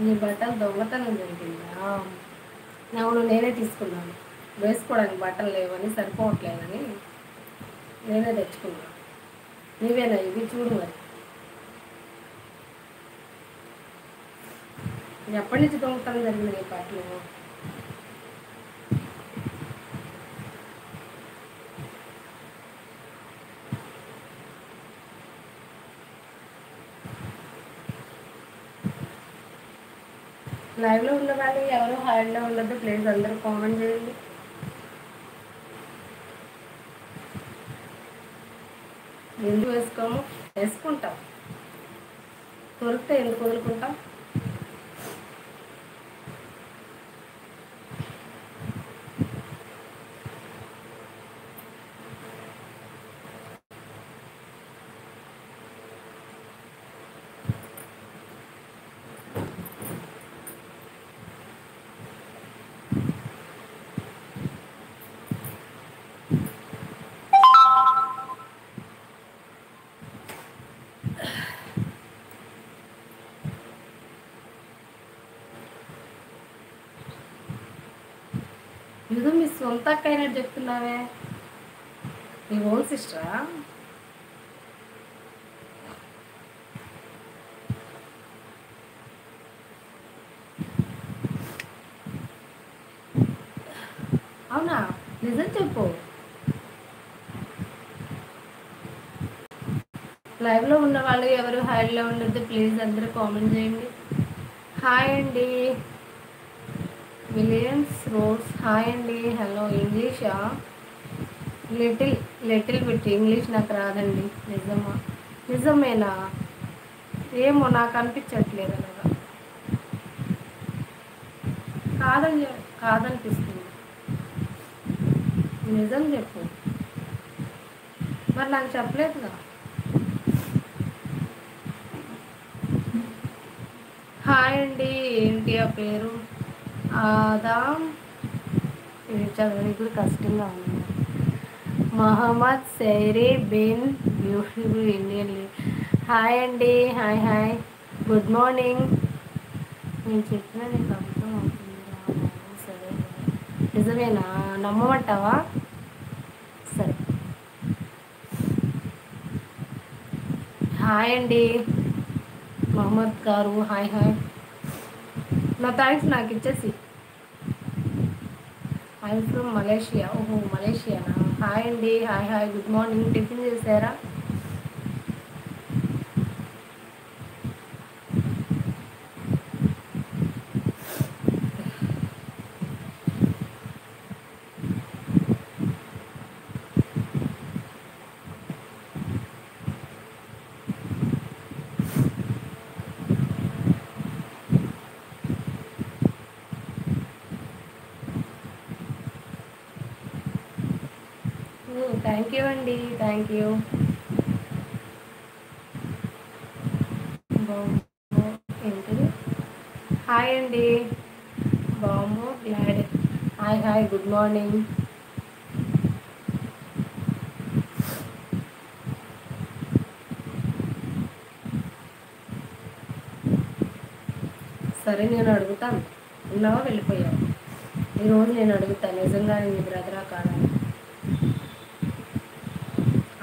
నీ బట్టలు దొంగతనం జరిగిందా? అవును, నేనే తీసుకున్నాను. వేసుకోవడానికి బట్టలు లేవని, సరిపోవట్లేదని నేనే తెచ్చుకున్నాను. నీవేనా ఇవి? చూడు మరి. ఎప్పటి నుంచి దొంగతనం జరిగింది నీ బట్టలు? లైవ్లో ఉన్న వాళ్ళు ఎవరు హాయిలో ఉండదు, ప్లీజ్ అందరూ కామెంట్ చేయండి. ఎందుకు వేసుకోము? వేసుకుంటాం. దొరికితే ఎందుకు వదులుకుంటాం? ఇది మీ సొంత అక్క అయినట్టు చెప్తున్నావే, మీ ఓన్ సిస్టరా? అవునా? నిజం చెప్పు. లైవ్లో ఉన్న వాళ్ళు ఎవరు హాయిలో ఉండద్దు, ప్లీజ్ అందరూ కామెంట్ చేయండి. హాయ్ అండి విలియమ్స్ రోడ్స్, హాయ్ అండి. హలో. ఇంగ్లీషా? Little little bit. ఇంగ్లీష్ నాకు రాదండి. నిజమా? నిజమేనా? ఏమో నాకు అనిపించట్లేదు అలాగా. కాదని కాదనిపిస్తుంది. నిజం చెప్పు. మరి నాకు చెప్పలేదుగా. హాయ్ అండి. ఏంటి ఆ పేరు? ఆదాం. ఇది చదవడానికి కూడా కష్టంగా ఉంది. Mohammed Sairi bin beautiful Indian. Hi అండి. Hi hi. Good morning. నేను చెప్పిన నీకు అర్థం అవుతుందిరా? సరే, నిజమేనా? నమ్మమంటావా? సరే. హాయ్ అండి మహమ్మద్ గారు. Hi hi. నా థ్యాంక్స్ నాకు ఇచ్చేసి. I from Malaysia. ఓహో, మలేషియానా? హాయ్ అండి. Hi hi. Good morning. Tiffin చేశారా? థ్యాంక్ యూ అండి. Thank you. ఏంటిది? హాయ్ అండి. బాంబో glad. Hi hi. Good morning. సరే, నేను అడుగుతాను. ఉన్నావా వెళ్ళిపోయావు? ఈరోజు నేను అడుగుతాను, నిజంగా నీ బ్రదరా కాదా?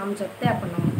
ఆమె చెప్తే అప్పుడు నమ్ముతాను.